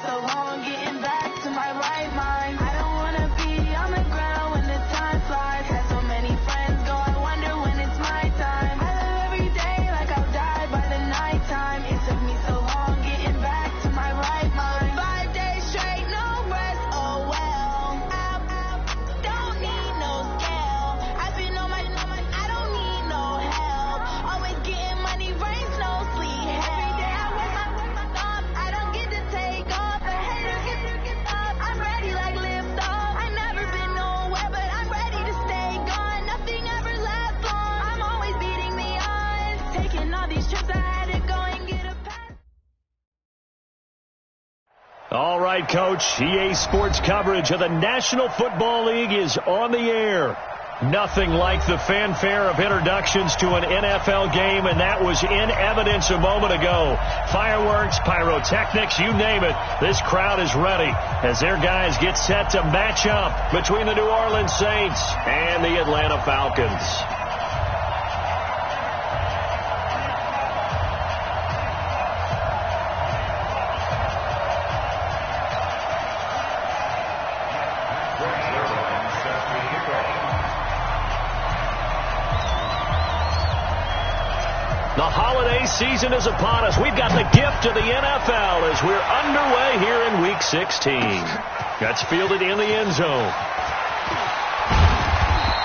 so long getting back to my right mind. I don't wanna be on the ground when the time flies. Had so many friends go, I wonder when it's my time. I live every day like I'll die by the nighttime. It took me so long getting back to my right mind. 5 days straight, no rest, oh well. Don't need no scale. I've been on my, I don't need no help. Always getting money, rains, no sleep. Every day I work my thumb, I don't get to take off. The haters get up, I'm ready like lift off. I never been nowhere, but I'm ready to stay gone. Nothing ever lasts long, I'm always beating the odds. Taking all these trips, I had to go and get a pass. All right, Coach. EA Sports coverage of the National Football League is on the air. Nothing like the fanfare of introductions to an NFL game, and that was in evidence a moment ago. Fireworks, pyrotechnics, you name it. This crowd is ready as their guys get set to match up between the New Orleans Saints and the Atlanta Falcons. The holiday season is upon us. We've got the gift of the NFL as we're underway here in Week 16. That's fielded in the end zone.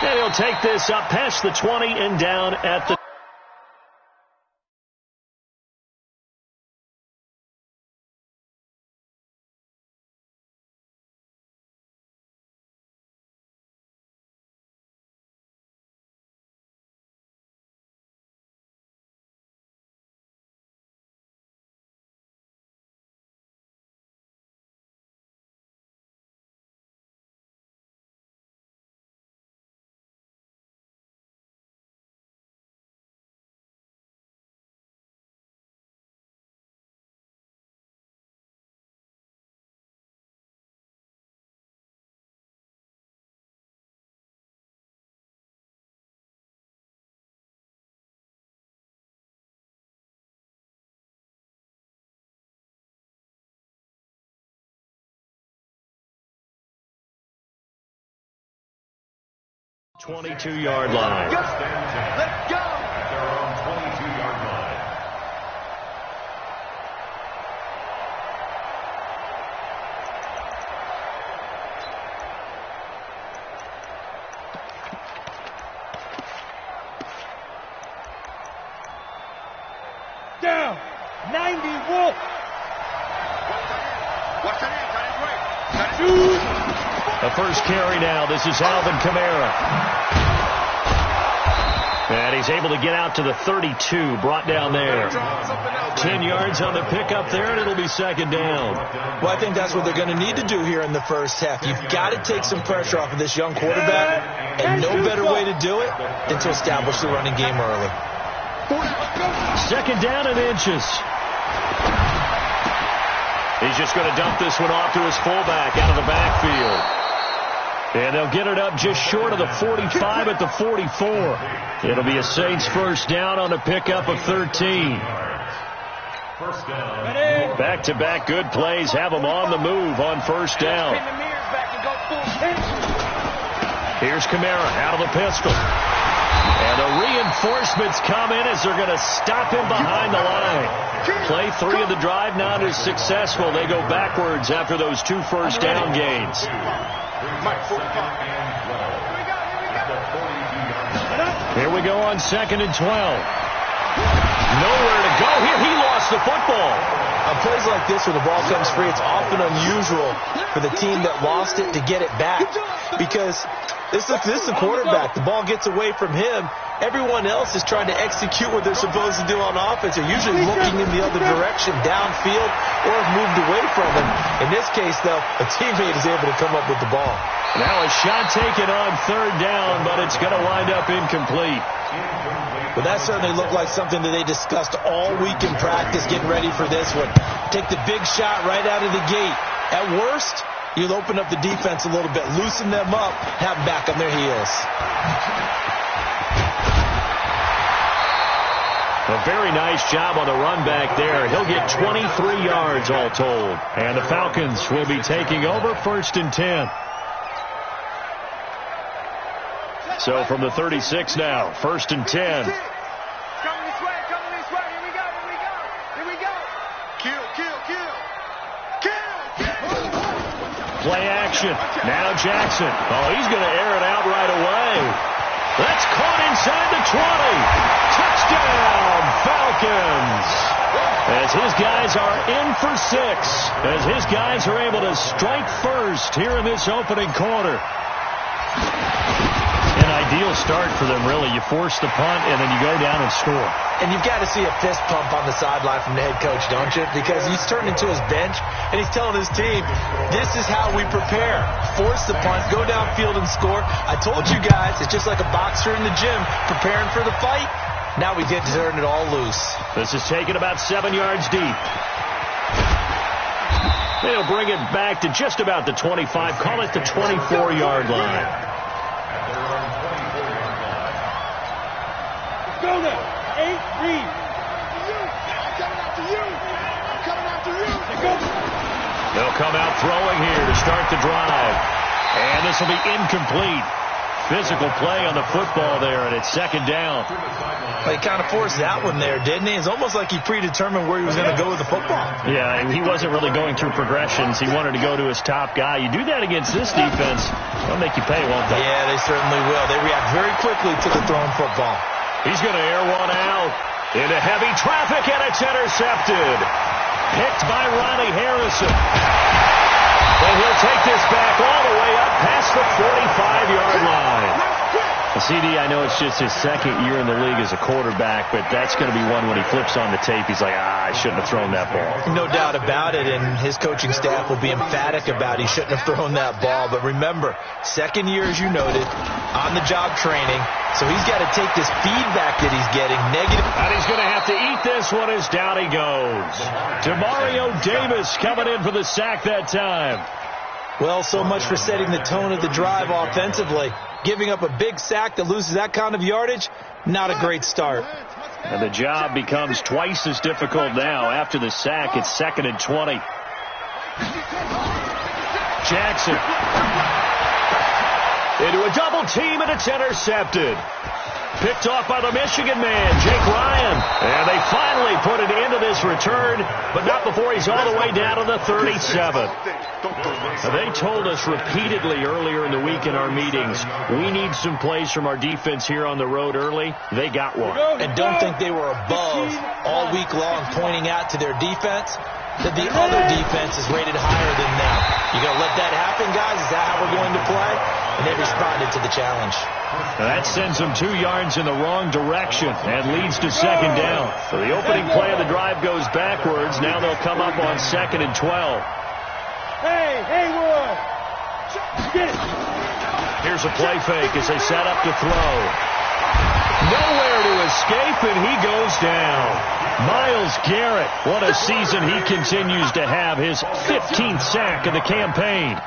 And he'll take this up past the 20 and down at the .22-yard line. Let's go! At their own 22-yard line. Down. 90 Wolf. What's the name? Got it right. The first carry now. This is Alvin Kamara. And he's able to get out to the 32, brought down there. 10 yards on the pickup there, and it'll be second down. Well, I think that's what they're going to need to do here in the first half. You've got to take some pressure off of this young quarterback, and no better way to do it than to establish the running game early. Second down and inches. He's just going to dump this one off to his fullback out of the backfield. And they'll get it up just short of the 45 at the 44. It'll be a Saints first down on a pickup of 13. First down. Back-to-back good plays have them on the move on first down. Here's Kamara out of the pistol. And the reinforcements come in as they're going to stop him behind the line. Play 3 of the drive not as successful. They go backwards after those 2 first down gains. Here we go on 2nd and 12. Nowhere to go here. He lost the football. On plays like this where the ball comes free, it's often unusual for the team that lost it to get it back. Because this is the quarterback. The ball gets away from him. Everyone else is trying to execute what they're supposed to do on offense. They're usually looking in the other direction, downfield, or have moved away from him. In this case, though, a teammate is able to come up with the ball. Now a shot taken on 3rd down, but it's going to wind up incomplete. Well, that certainly looked like something that they discussed all week in practice, getting ready for this one. Take the big shot right out of the gate. At worst, you'll open up the defense a little bit, loosen them up, have them back on their heels. A very nice job on the run back there. He'll get 23 yards all told. And the Falcons will be taking over 1st and 10. So from the 36 now, 1st and 10. Play action. Now Jackson. Oh, he's going to air it out right away. That's caught inside the 20. Touchdown, Falcons. As his guys are in for 6. As his guys are able to strike first here in this opening quarter. An ideal start for them, really. You force the punt, and then you go down and score. And you've got to see a fist pump on the sideline from the head coach, don't you? Because he's turned into his bench, and he's telling his team, this is how we prepare. Force the punt, go downfield and score. I told you guys, it's just like a boxer in the gym preparing for the fight. Now we get to turn it all loose. This is taken about 7 yards deep. They'll bring it back to just about the 25. Call it the 24-yard line. Go now. 8, read. They'll come out throwing here to start the drive. And this will be incomplete. Physical play on the football there, and it's 2nd down. Well, he kind of forced that one there, didn't he? It's almost like he predetermined where he was going to go with the football. Yeah, and he wasn't really going through progressions. He wanted to go to his top guy. You do that against this defense, they'll make you pay, won't they? Yeah, they certainly will. They react very quickly to the thrown football. He's going to air one out into heavy traffic, and it's intercepted. Picked by Riley Harrison. And he'll take this back all the way up past the 45-yard line. CD, I know it's just his 2nd year in the league as a quarterback, but that's going to be one when he flips on the tape. He's like, I shouldn't have thrown that ball. No doubt about it, and his coaching staff will be emphatic about he shouldn't have thrown that ball. But remember, 2nd year, as you noted, on-the-job training, so he's got to take this feedback that he's getting negative. And he's going to have to eat this one as down he goes. Demario Davis coming in for the sack that time. Well, so much for setting the tone of the drive offensively. Giving up a big sack that loses that kind of yardage, not a great start. And the job becomes twice as difficult now. After the sack, it's 2nd and 20. Jackson. Into a double team, and it's intercepted. Picked off by the Michigan man, Jake Ryan. And they finally put it into this return, but not before he's all the way down to the 37. They told us repeatedly earlier in the week in our meetings, we need some plays from our defense here on the road early. They got one. And don't think they were above all week long pointing out to their defense that the other defense is rated higher than them. You going to let that happen, guys? Is that how we're going to play? And they responded to the challenge. That sends them 2 yards in the wrong direction and leads to 2nd down. So the opening play of the drive goes backwards. Now they'll come up on 2nd and 12. Hey, Haywood! Get it! Here's a play fake as they set up to throw. Nowhere to escape, and he goes down. Myles Garrett, what a season he continues to have. His 15th sack of the campaign.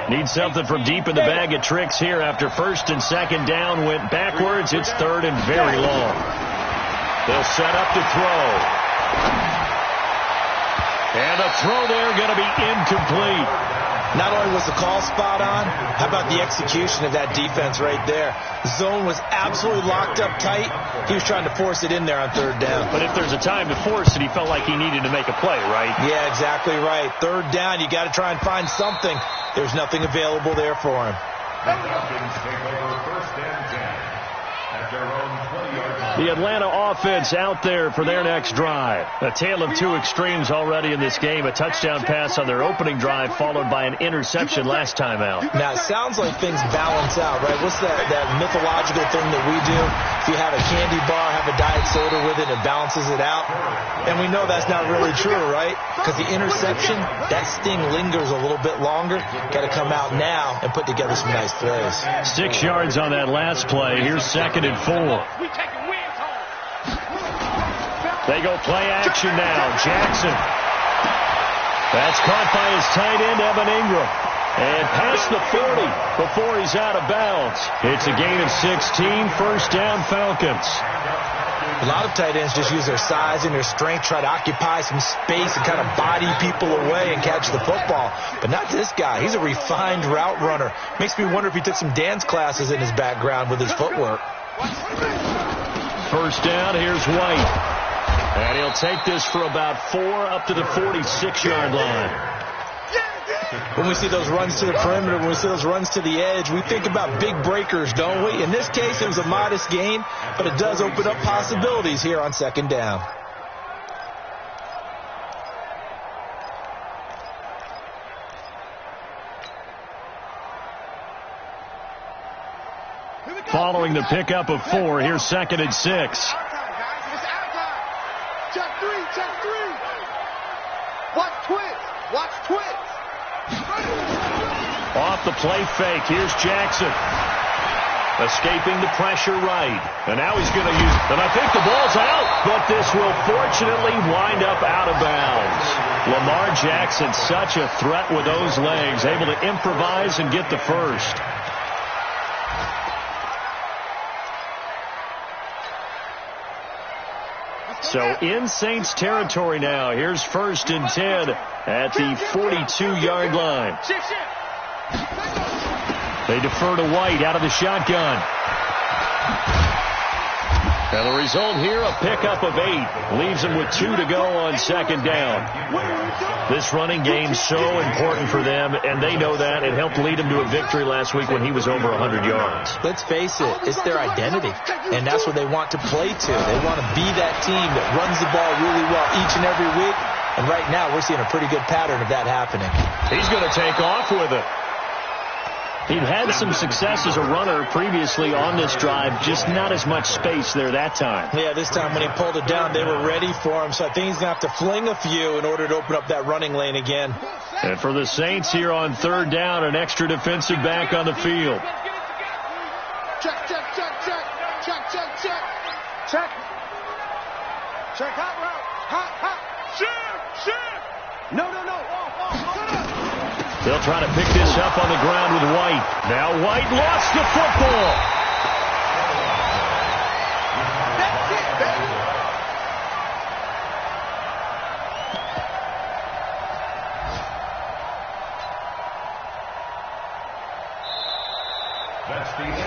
Need something from deep in the bag of tricks here after 1st and 2nd down went backwards. It's 3rd and very long. They'll set up to throw. And the throw there going to be incomplete. Not only was the call spot on, how about the execution of that defense right there? The zone was absolutely locked up tight. He was trying to force it in there on 3rd down. But if there's a time to force it, he felt like he needed to make a play, right? Yeah, exactly right. 3rd down, you got to try and find something. There's nothing available there for him. The Falcons take over 1st and 10 at their own 20-yard line. The Atlanta offense out there for their next drive. A tale of 2 extremes already in this game. A touchdown pass on their opening drive followed by an interception last time out. Now, it sounds like things balance out, right? What's that mythological thing that we do? If you have a candy bar, have a diet soda with it, it balances it out. And we know that's not really true, right? Because the interception, that sting lingers a little bit longer. Got to come out now and put together some nice plays. 6 yards on that last play. Here's 2nd and 4. They go play action now. Jackson. That's caught by his tight end, Evan Ingram. And past the 40 before he's out of bounds. It's a gain of 16, first down Falcons. A lot of tight ends just use their size and their strength, try to occupy some space and kind of body people away and catch the football. But not this guy. He's a refined route runner. Makes me wonder if he took some dance classes in his background with his footwork. First down, here's White. And he'll take this for about 4 up to the 46-yard line. When we see those runs to the perimeter, when we see those runs to the edge, we think about big breakers, don't we? In this case, it was a modest gain, but it does open up possibilities here on second down. Following the pickup of 4, here's second and 6. Check three. Watch twist. Off the play fake, here's Jackson. Escaping the pressure right. And now he's going to use it. And I think the ball's out, but this will fortunately wind up out of bounds. Lamar Jackson, such a threat with those legs, able to improvise and get the first. So in Saints territory now. Here's first and 10 at the 42-yard line. They defer to White out of the shotgun. And the result here, a pickup of 8. Leaves them with 2 to go on second down. This running game so important for them, and they know that. It helped lead them to a victory last week when he was over 100 yards. Let's face it, it's their identity, and that's what they want to play to. They want to be that team that runs the ball really well each and every week, and right now we're seeing a pretty good pattern of that happening. He's going to take off with it. He'd had some success as a runner previously on this drive, just not as much space there that time. Yeah, this time when he pulled it down, they were ready for him, so I think he's going to have to fling a few in order to open up that running lane again. And for the Saints here on third down, an extra defensive back on the field. Check. Check hot route. Hot. Shift. No. They'll try to pick this up on the ground with White. Now White lost the football. That's it, baby.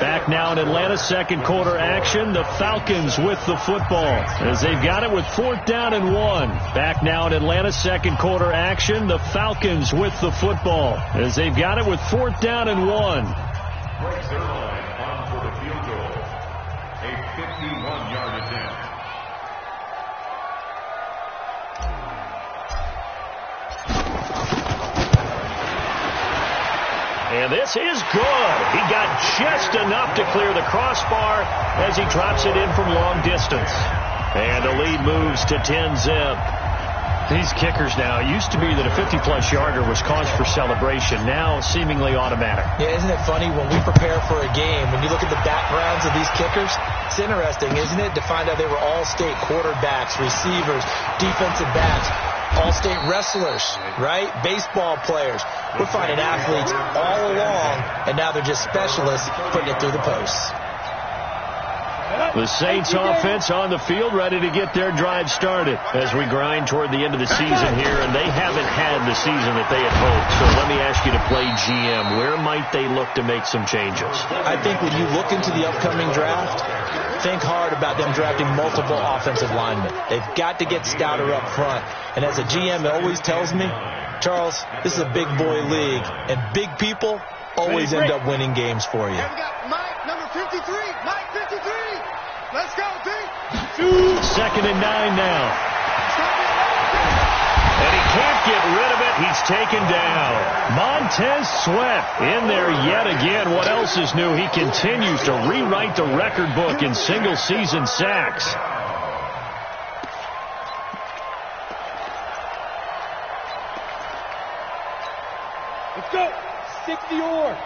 Back now in Atlanta, second quarter action. The Falcons with the football as they've got it with 4th down and 1. Back now in Atlanta, second quarter action. The Falcons with the football as they've got it with 4th down and 1. Breaks their line on for the field goal. A 51-yard attempt. And this is good. He got just enough to clear the crossbar as he drops it in from long distance. And the lead moves to 10-zip. These kickers now, it used to be that a 50-plus yarder was cause for celebration. Now seemingly automatic. Yeah, isn't it funny when we prepare for a game, when you look at the backgrounds of these kickers, it's interesting, isn't it, to find out they were all-state quarterbacks, receivers, defensive backs, all-state wrestlers, right? Baseball players. We're finding athletes all along, and now they're just specialists putting it through the posts. The Saints offense on the field ready to get their drive started as we grind toward the end of the season here, and they haven't had the season that they had hoped. So let me ask you to play GM. Where might they look to make some changes? I think when you look into the upcoming draft, think hard about them drafting multiple offensive linemen. They've got to get stouter up front. And as a GM, it always tells me, Charles, this is a big boy league, and big people always end up winning games for you. And we got Mike, number 53. Mike, 53. Let's go, D. 2nd and 9 now. And he can't get rid of it. He's taken down. Montez Sweat in there yet again. What else is new? He continues to rewrite the record book in single-season sacks. Let's go. 60-or.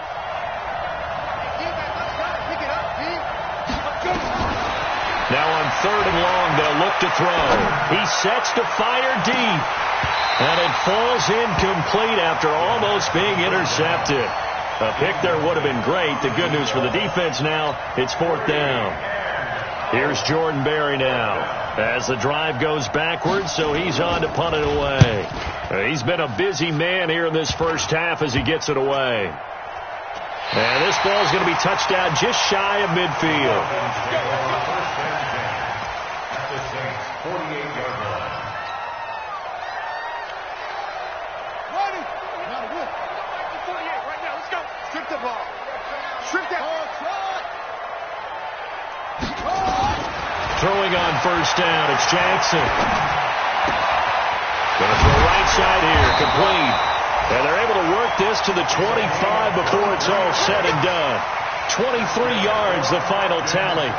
Pick it up, D. Let's go. Now on 3rd and long, they'll look to throw. He sets to fire deep. And it falls incomplete after almost being intercepted. A pick there would have been great. The good news for the defense now, it's 4th down. Here's Jordan Berry now as the drive goes backwards, so he's on to punt it away. He's been a busy man here in this first half as he gets it away. And this ball is going to be touched down just shy of midfield. At the Saints' 48-yard line. Strip the ball. Strip that. Throwing on first down, it's Jackson. Going to throw right side here, complete. And they're able to work this to the 25 before it's all said and done. 23 yards, the final tally.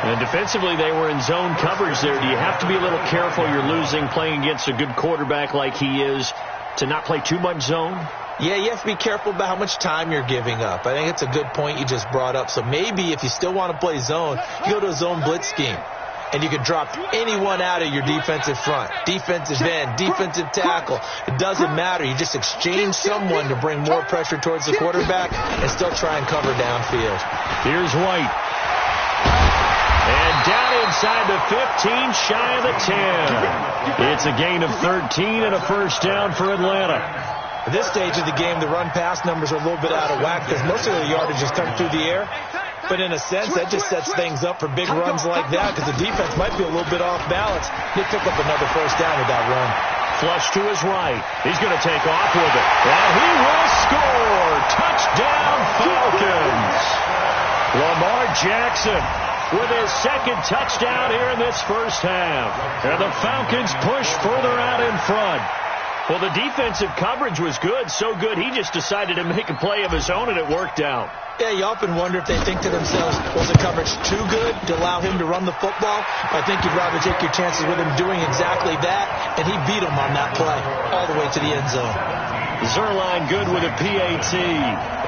And defensively, they were in zone coverage there. Do you have to be a little careful? You're losing playing against a good quarterback like he is to not play too much zone? Yeah, you have to be careful about how much time you're giving up. I think it's a good point you just brought up. So maybe if you still want to play zone, you go to a zone blitz scheme. And you can drop anyone out of your defensive front. Defensive end, defensive tackle. It doesn't matter. You just exchange someone to bring more pressure towards the quarterback and still try and cover downfield. Here's White. And down inside the 15, shy of the 10. It's a gain of 13 and a first down for Atlanta. At this stage of the game, the run-pass numbers are a little bit out of whack because most of the yardage has come through the air. But in a sense, that just sets things up for big runs like that because the defense might be a little bit off balance. They pick up another first down with that run. Flush to his right. He's going to take off with it. And he will score. Touchdown, Falcons. Lamar Jackson with his second touchdown here in this first half. And the Falcons push further out in front. Well, the defensive coverage was good, so good he just decided to make a play of his own, and it worked out. Yeah, you often wonder if they think to themselves, was the coverage too good to allow him to run the football? I think you'd rather take your chances with him doing exactly that, and he beat him on that play all the way to the end zone. Zerline good with a PAT,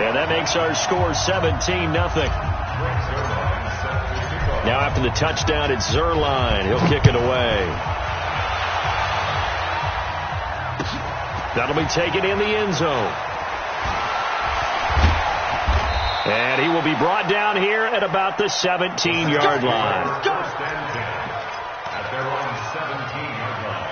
and that makes our score 17-0. Now after the touchdown, it's Zerline. He'll kick it away. That'll be taken in the end zone. And he will be brought down here at about the 17-yard line. At their own 17-yard line.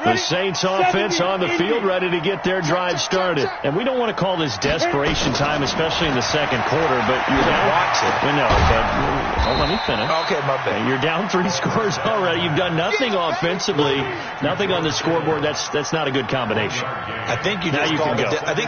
The Saints offense on the field ready to get their drive started. And we don't want to call this desperation time, especially in the second quarter, but you're down. Watch it. No, but let me finish. Okay, my bad. You're down 3 scores already. You've done nothing offensively, nothing on the scoreboard. That's not a good combination. I think you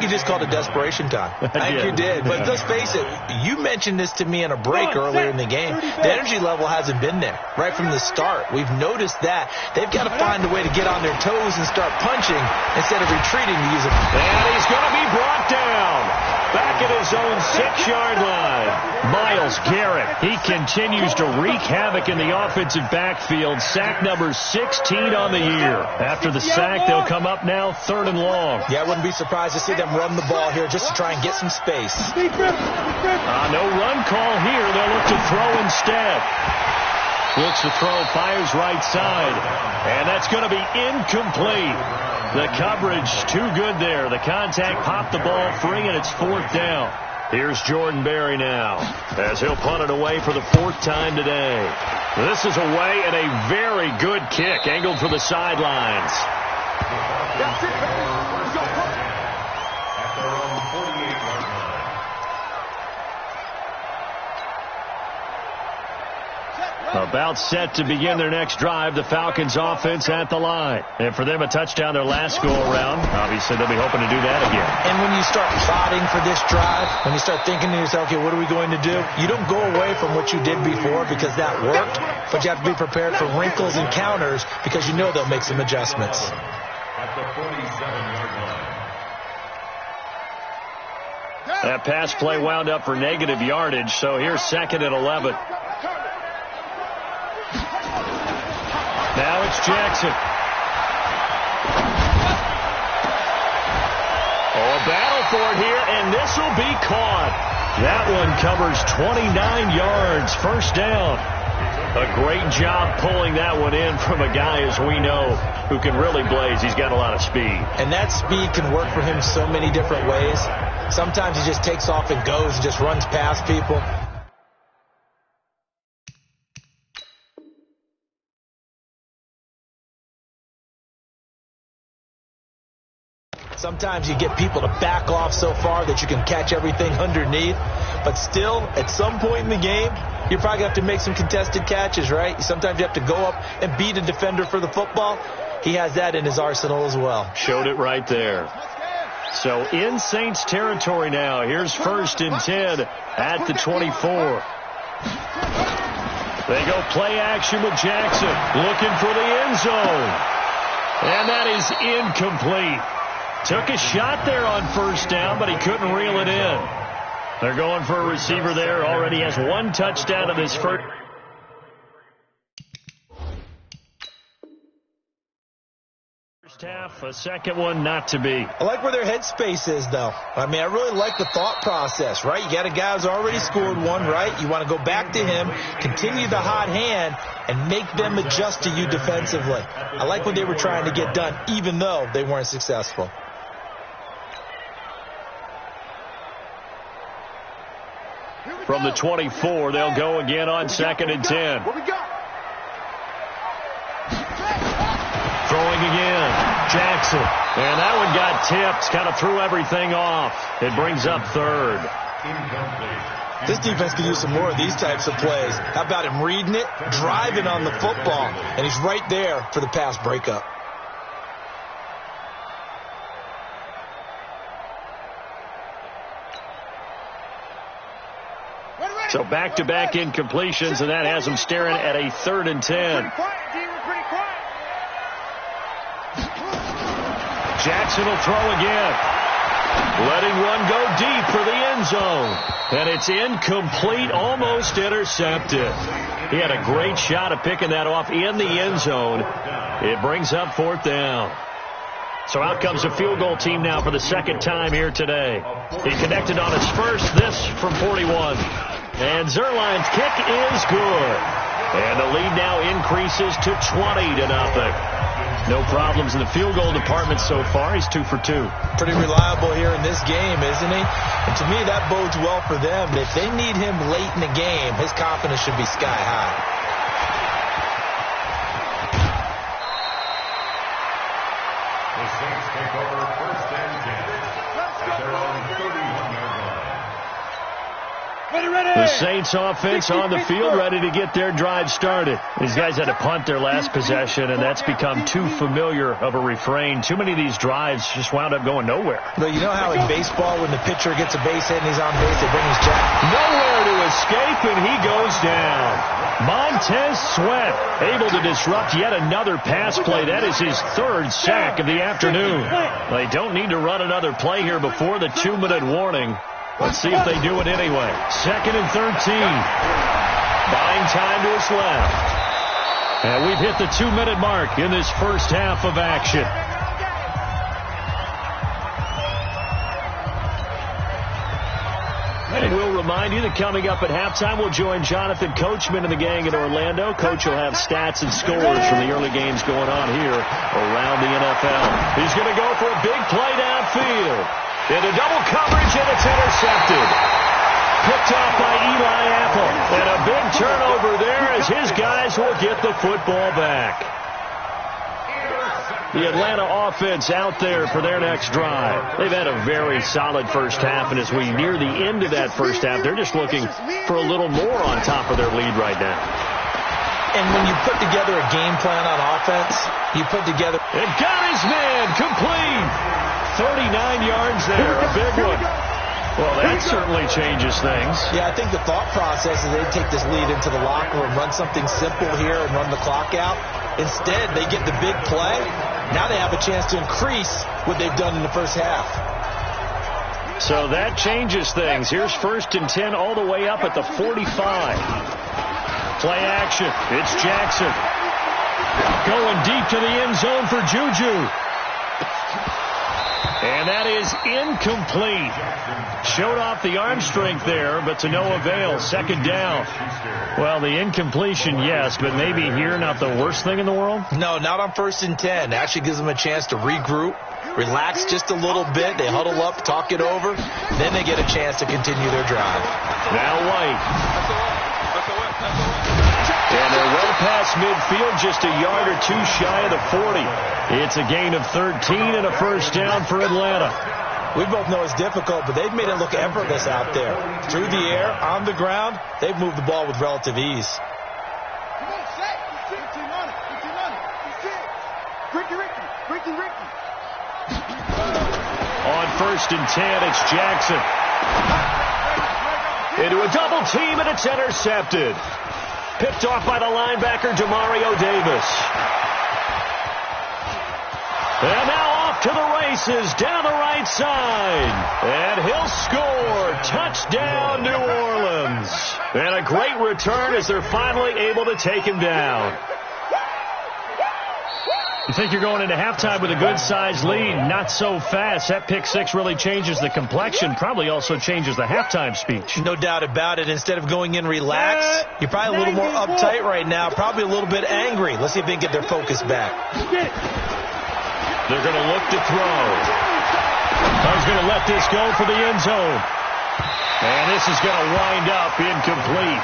just called it desperation time. I think you did. But let's face it, you mentioned this to me in a break earlier in the game. The energy level hasn't been there right from the start. We've noticed that. They've got to find a way to get on their toes and start punching instead of retreating to use a... And he's going to be brought down back at his own 6-yard line. Myles Garrett, he continues to wreak havoc in the offensive backfield. Sack number 16 on the year. After the sack, they'll come up now 3rd and long. Yeah, I wouldn't be surprised to see them run the ball here just to try and get some space. No run call here. They'll look to throw instead. Looks to throw, fires right side. And that's going to be incomplete. The coverage too good there. The contact popped the ball free, and it's 4th down. Here's Jordan Berry now as he'll punt it away for the 4th time today. This is away and a very good kick angled for the sidelines. That's it, baby. Let's go. At their own 48-yard line. About set to begin their next drive. The Falcons offense at the line. And for them, a touchdown their last go-around. Obviously, they'll be hoping to do that again. And when you start plotting for this drive, when you start thinking to yourself, okay, what are we going to do? You don't go away from what you did before because that worked, but you have to be prepared for wrinkles and counters because you know they'll make some adjustments. At the 47-yard line. That pass play wound up for negative yardage, so here's 2nd and 11. Now it's Jackson. A battle for it here, and this will be caught. That one covers 29 yards. First down. A great job pulling that one in from a guy, as we know, who can really blaze. He's got a lot of speed. And that speed can work for him so many different ways. Sometimes he just takes off and goes and just runs past people. Sometimes you get people to back off so far that you can catch everything underneath. But still, at some point in the game, you're probably going to have to make some contested catches, right? Sometimes you have to go up and beat a defender for the football. He has that in his arsenal as well. Showed it right there. So in Saints territory now. Here's 1st and 10 at the 24. They go play action with Jackson. Looking for the end zone. And that is incomplete. Took a shot there on 1st down, but he couldn't reel it in. They're going for a receiver there. Already has 1 touchdown in this first half. A second one not to be. I like where their headspace is, though. I mean, I really like the thought process, right? You got a guy who's already scored one, right? You want to go back to him, continue the hot hand, and make them adjust to you defensively. I like what they were trying to get done, even though they weren't successful. From the 24, they'll go again on 2nd and 10. What we got? Throwing again. Jackson. And that one got tipped. Kind of threw everything off. It brings up 3rd. This defense can use some more of these types of plays. How about him reading it, driving on the football, and he's right there for the pass breakup. So back-to-back incompletions, and that has him staring at a 3rd and 10. Jackson will throw again. Letting one go deep for the end zone. And it's incomplete, almost intercepted. He had a great shot at picking that off in the end zone. It brings up 4th down. So out comes a field goal team now for the 2nd time here today. He connected on his first, this from 41. And Zerline's kick is good. And the lead now increases to 20-0. No problems in the field goal department so far. He's 2 for 2. Pretty reliable here in this game, isn't he? And to me, that bodes well for them. If they need him late in the game, his confidence should be sky high. The Saints take over 1st and 10 at their own 31-yard line. The Saints offense on the field, ready to get their drive started. These guys had to punt their last possession, and that's become too familiar of a refrain. Too many of these drives just wound up going nowhere. But you know how in baseball, when the pitcher gets a base hit and he's on base, they bring his jack? Nowhere to escape, and he goes down. Montez Sweat able to disrupt yet another pass play. That is his 3rd sack of the afternoon. They don't need to run another play here before the 2-minute warning. Let's see if they do it anyway. 2nd and 13. Buying time to his left. And we've hit the 2-minute mark in this first half of action. And we'll remind you that coming up at halftime, we'll join Jonathan Coachman and the gang in Orlando. Coach will have stats and scores from the early games going on here around the NFL. He's going to go for a big play downfield. Into double coverage, and it's intercepted. Picked off by Eli Apple. And a big turnover there as his guys will get the football back. The Atlanta offense out there for their next drive. They've had a very solid first half, and as we near the end of that first half, they're just looking for a little more on top of their lead right now. And when you put together a game plan on offense, you put together... And got his man complete. 39 yards there, a big one. Well, that certainly changes things. Yeah, I think the thought process is they take this lead into the locker room, run something simple here and run the clock out. Instead, they get the big play. Now they have a chance to increase what they've done in the first half. So that changes things. Here's 1st and 10 all the way up at the 45. Play action. It's Jackson. Going deep to the end zone for Juju. And that is incomplete. Showed off the arm strength there, but to no avail. Second down. Well, the incompletion, yes, but maybe here not the worst thing in the world? No, not on 1st and 10. Actually gives them a chance to regroup, relax just a little bit. They huddle up, talk it over. Then they get a chance to continue their drive. Now White. And they're well past midfield, just a yard or two shy of the 40. It's a gain of 13 and a first down for Atlanta. We both know it's difficult, but they've made it look effortless out there. Through the air, on the ground, they've moved the ball with relative ease. Come on, Shaq. 15 on it. 15 on it. Ricky. On 1st and 10, it's Jackson. Into a double team, and it's intercepted. Picked off by the linebacker, Demario Davis. And now off to the races, down the right side. And he'll score. Touchdown, New Orleans. And a great return as they're finally able to take him down. You think you're going into halftime with a good-sized lead. Not so fast. That pick six really changes the complexion. Probably also changes the halftime speech. No doubt about it. Instead of going in relaxed, you're probably a little more uptight right now. Probably a little bit angry. Let's see if they can get their focus back. They're going to look to throw. He's going to let this go for the end zone. And this is going to wind up incomplete.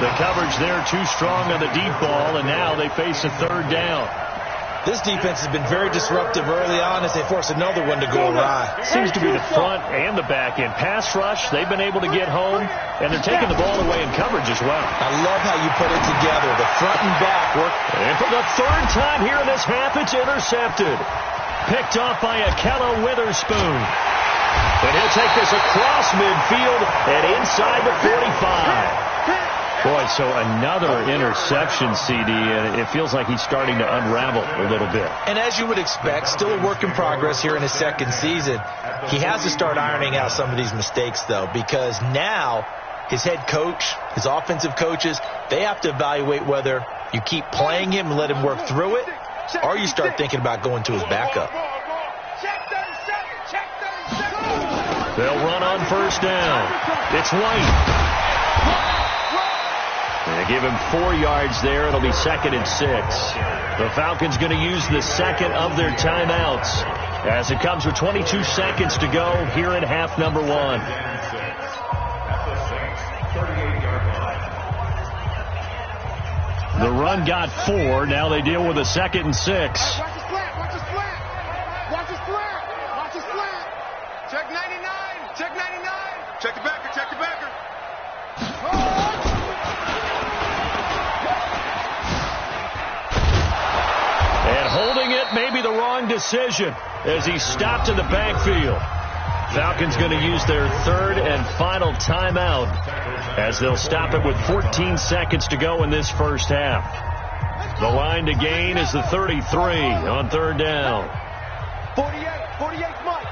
The coverage there too strong on the deep ball, and now they face a third down. This defense has been very disruptive early on as they force another one to go awry. Seems to be the front and the back end. Pass rush, they've been able to get home, and they're taking the ball away in coverage as well. I love how you put it together. The front and back work. And for the third time here in this half, it's intercepted. Picked off by Akello Witherspoon. And he'll take this across midfield and inside the 45. Boy, so another interception, CD, and it feels like he's starting to unravel a little bit. And as you would expect, still a work in progress here in his second season. He has to start ironing out some of these mistakes, though, because now his head coach, his offensive coaches, they have to evaluate whether you keep playing him and let him work through it, or you start thinking about going to his backup. They'll run on first down. It's White. They give him 4 yards there. It'll be 2nd and 6. The Falcons going to use the second of their timeouts as it comes with 22 seconds to go here in half number 1. The run got 4. Now they deal with a 2nd and 6. Watch his flat. Watch his flat. Check 99. Check the backer. And holding it may be the wrong decision as he stopped in the backfield. Falcons going to use their third and final timeout as they'll stop it with 14 seconds to go in this first half. The line to gain is the 33 on third down. 48 Mike.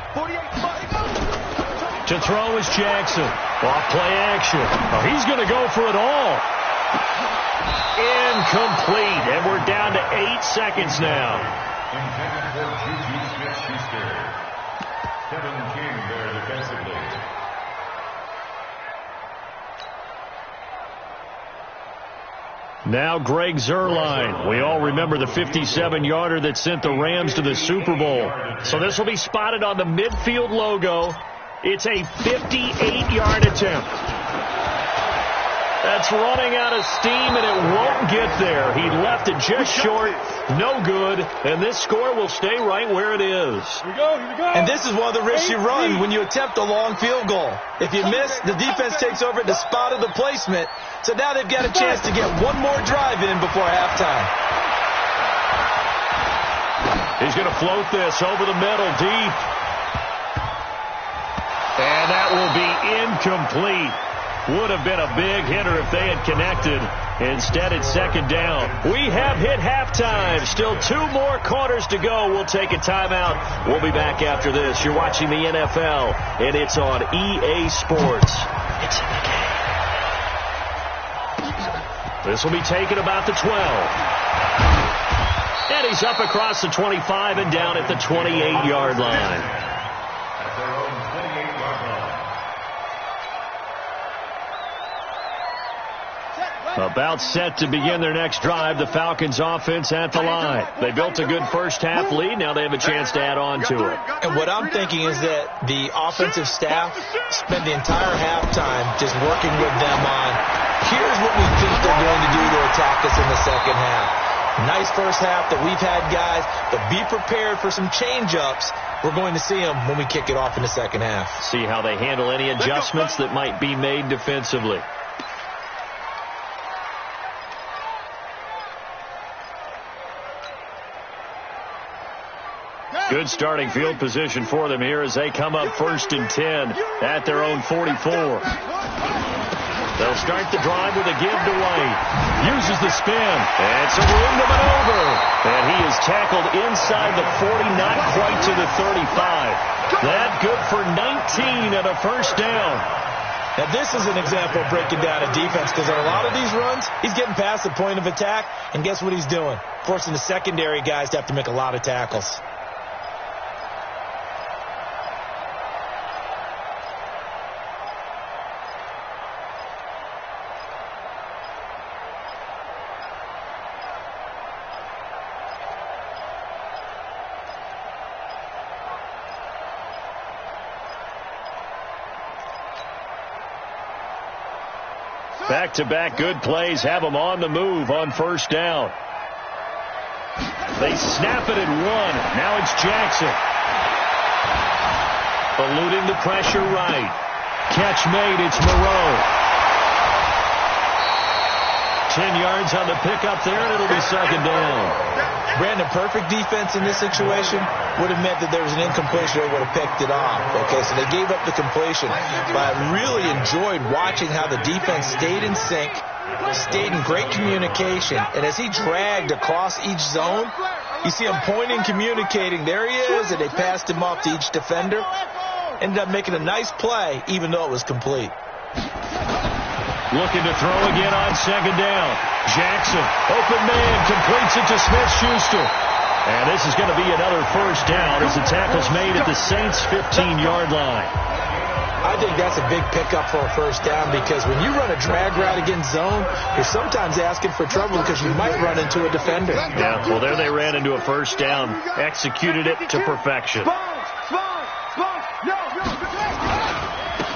To throw is Jackson. Off play action. Oh, he's going to go for it all. Incomplete, and we're down to 8 seconds now. Now Greg Zuerlein. We all remember the 57-yarder that sent the Rams to the Super Bowl. So this will be spotted on the midfield logo. It's a 58-yard attempt. That's running out of steam, and it won't get there. He left it just short. No good, and this score will stay right where it is. Here we go. And this is one of the risks you run when you attempt a long field goal. If you miss, the defense takes over at the spot of the placement. So now they've got a chance to get one more drive in before halftime. He's going to float this over the middle, deep. And that will be incomplete. Would have been a big hitter if they had connected. Instead, it's second down. We have hit halftime. Still 2 more quarters to go. We'll take a timeout. We'll be back after this. You're watching the NFL, and it's on EA Sports. It's in the game. This will be taken about the 12. And he's up across the 25 and down at the 28-yard line. at their own 28-yard line. About set to begin their next drive, the Falcons offense at the line. They built a good first-half lead. Now they have a chance to add on to it. And what I'm thinking is that the offensive staff spend the entire halftime just working with them on, here's what we think they're going to do to attack us in the second half. Nice first half that we've had, guys, but be prepared for some change-ups. We're going to see them when we kick it off in the second half. See how they handle any adjustments that might be made defensively. Good starting field position for them here as they come up 1st and 10 at their own 44. They'll start the drive with a give to White. Uses the spin. And some room to maneuver. And he is tackled inside the 40, not quite to the 35. That good for 19 and a first down. Now, this is an example of breaking down a defense because on a lot of these runs, he's getting past the point of attack, and guess what he's doing? Forcing the secondary guys to have to make a lot of tackles. Back-to-back good plays have them on the move on first down. They snap it at 1. Now it's Jackson. Eluding the pressure right. Catch made. It's Moreau. 10 yards on the pickup there, and it'll be second down. Brandon, perfect defense in this situation would have meant that there was an incompletion or would have picked it off. Okay, so they gave up the completion. But I really enjoyed watching how the defense stayed in sync, stayed in great communication. And as he dragged across each zone, you see him pointing, communicating. There he is, and they passed him off to each defender. Ended up making a nice play, even though it was complete. Looking to throw again on second down. Jackson, open man, completes it to Smith-Schuster. And this is going to be another first down as the tackle's made at the Saints' 15-yard line. I think that's a big pickup for a first down because when you run a drag route against zone, you're sometimes asking for trouble because you might run into a defender. Yeah, well, there they ran into a first down, executed it to perfection.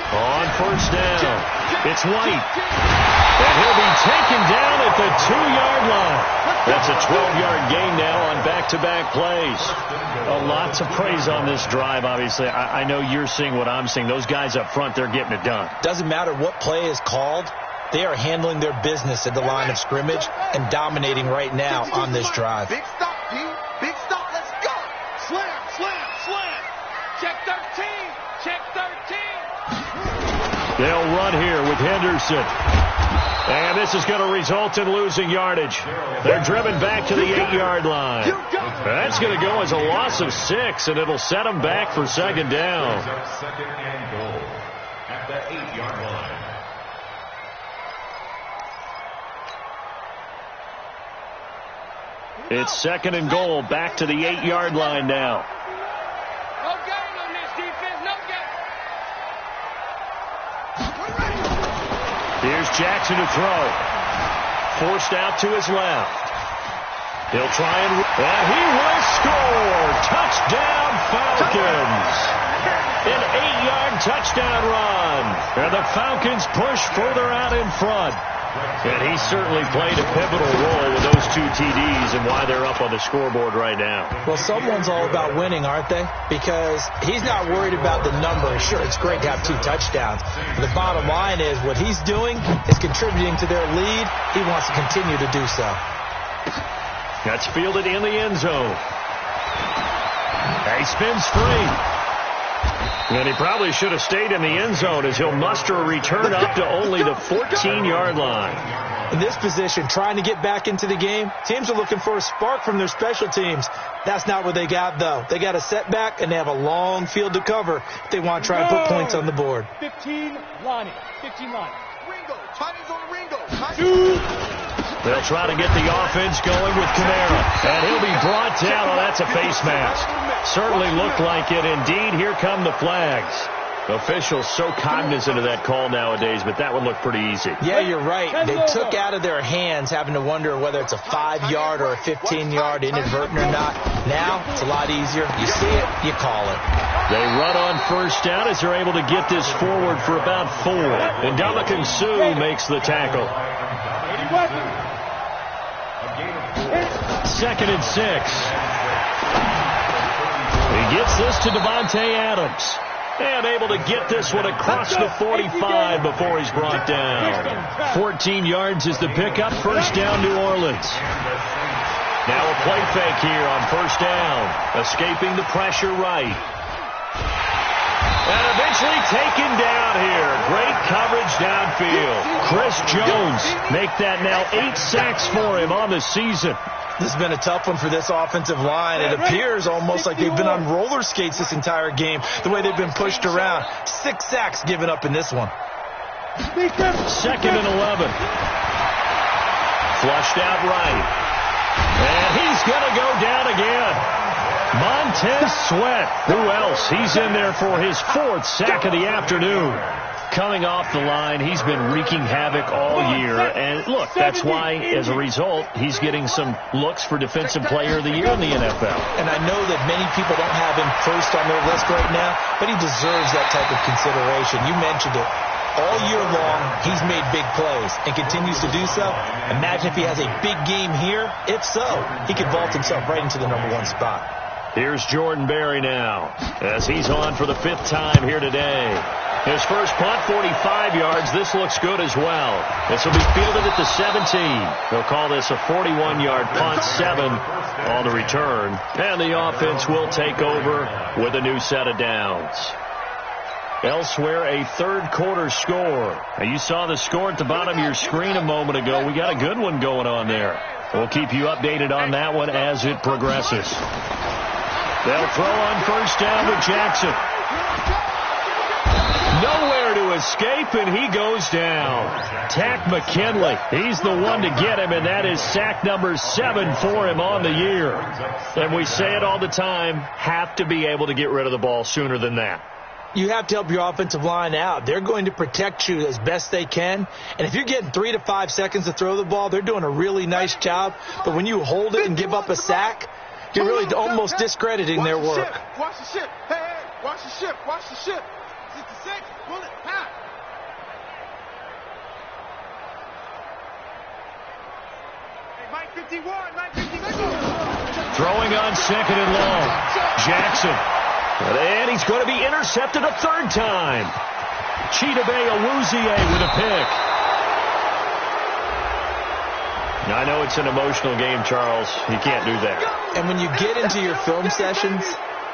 On first down, it's White. And he'll be taken down at the 2-yard line. That's a 12-yard gain now on back-to-back plays. A lot to praise on this drive, obviously. I know you're seeing what I'm seeing. Those guys up front, they're getting it done. Doesn't matter what play is called. They are handling their business at the line of scrimmage and dominating right now on this drive. Big stop, D. Big stop. Let's go. Slam, slam, slam. Check 13. Check 13. They'll run here with Henderson. And this is going to result in losing yardage. They're driven back to the 8-yard line. That's going to go as a loss of 6, and it'll set them back for second down. Second and goal at the 8-yard line. It's second and goal, back to the 8-yard line now. No gain on this defense. No gain. Here's Jackson to throw. Forced out to his left. He'll try and he will score. Touchdown Falcons. An 8-yard touchdown run. And the Falcons push further out in front. And he certainly played a pivotal role with those 2 TDs and why they're up on the scoreboard right now. Well, someone's all about winning, aren't they? Because he's not worried about the number. Sure, it's great to have 2 touchdowns. But the bottom line is what he's doing is contributing to their lead. He wants to continue to do so. That's fielded in the end zone. He spins free. And he probably should have stayed in the end zone as he'll muster a return up to only the 14-yard line. In this position, trying to get back into the game, teams are looking for a spark from their special teams. That's not what they got, though. They got a setback, and they have a long field to cover if they want to try and put points on the board. 15 Lonnie. 15 Lonnie. Ringo. Chinese on the Ringo. They'll try to get the offense going with Kamara. And he'll be brought down. Oh, that's a face mask. Certainly looked like it. Indeed, here come the flags. Officials so cognizant of that call nowadays, but that one looked pretty easy. Yeah, you're right. They took out of their hands having to wonder whether it's a 5-yard or a 15-yard inadvertent or not. Now, it's a lot easier. You see it, you call it. They run on first down as they're able to get this forward for about 4. And Ndamukong Suh makes the tackle. 2nd and 6. He gets this to Devontae Adams. And able to get this one across the 45 before he's brought down. 14 yards is the pickup. First down, New Orleans. Now a play fake here on first down. Escaping the pressure right. And eventually taken down here. Great coverage downfield. Chris Jones make that now 8 sacks for him on the season. This has been a tough one for this offensive line. It appears almost like they've been on roller skates this entire game, the way they've been pushed around. 6 sacks given up in this one. 2nd and 11. Flushed out right. And he's going to go down again. Montez Sweat. Who else? He's in there for his 4th sack of the afternoon. Coming off the line, he's been wreaking havoc all year. And look, that's why, as a result, he's getting some looks for Defensive Player of the Year in the NFL. And I know that many people don't have him first on their list right now, but he deserves that type of consideration. You mentioned it. All year long, he's made big plays and continues to do so. Imagine if he has a big game here. If so, he could vault himself right into the #1 spot. Here's Jordan Berry now, as he's on for the 5th time here today. His first punt, 45 yards. This looks good as well. This will be fielded at the 17. They'll call this a 41-yard punt, 7 on the return. And the offense will take over with a new set of downs. Elsewhere, a third-quarter score. Now, you saw the score at the bottom of your screen a moment ago. We got a good one going on there. We'll keep you updated on that one as it progresses. They'll throw on first down with Jackson. Nowhere to escape, and he goes down. Tack McKinley, he's the one to get him, and that is sack number 7 for him on the year. And we say it all the time, have to be able to get rid of the ball sooner than that. You have to help your offensive line out. They're going to protect you as best they can. And if you're getting 3 to 5 seconds to throw the ball, they're doing a really nice job. But when you hold it and give up a sack, you're really almost discrediting their work. Watch the ship. Hey, watch the ship. Watch the ship. 66, pull it, pass. Hey, Mike 51, Mike 51. Throwing on 2nd and long. Jackson. And he's going to be intercepted a 3rd time. Chidobe Awuzie with a pick. Now, I know it's an emotional game, Charles. You can't do that. And when you get into your film sessions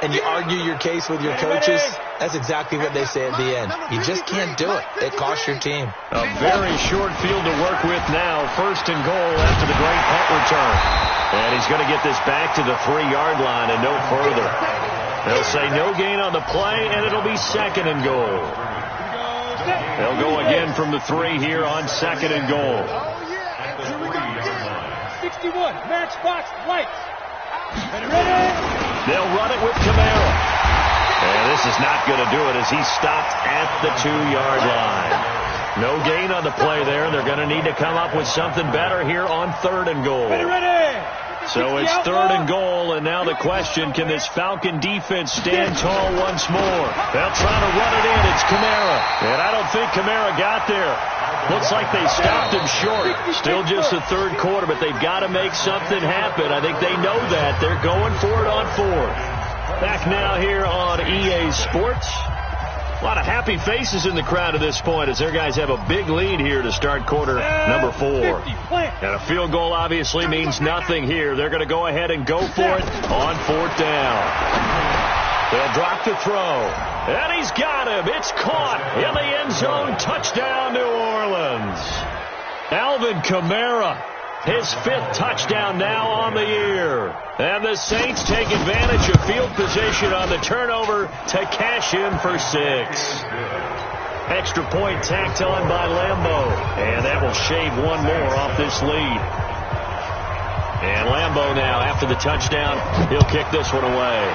and you argue your case with your coaches, that's exactly what they say at the end. You just can't do it. It costs your team. A very short field to work with now. 1st and goal after the great punt return. And he's going to get this back to the 3-yard line and no further. They'll say no gain on the play, and it'll be 2nd and goal. They'll go again from the 3 here on 2nd and goal. 61, matchbox, lights. They'll run it with Kamara. And this is not going to do it as he's stopped at the 2-yard line. No gain on the play there. They're going to need to come up with something better here on 3rd and goal. So it's 3rd and goal, and now the question, can this Falcon defense stand tall once more? They'll try to run it in. It's Kamara. And I don't think Kamara got there. Looks like they stopped him short. Still just the 3rd quarter, but they've got to make something happen. I think they know that. They're going for it on 4th. Back now here on EA Sports. A lot of happy faces in the crowd at this point as their guys have a big lead here to start quarter number 4. And a field goal obviously means nothing here. They're going to go ahead and go for it on 4th down. They'll drop the throw. And he's got him. It's caught in the end zone. Touchdown, New Orleans. Alvin Kamara, his 5th touchdown now on the year. And the Saints take advantage of field position on the turnover to cash in for 6. Extra point tacked on by Lambeau. And that will shave one more off this lead. And Lambeau now, after the touchdown, he'll kick this one away.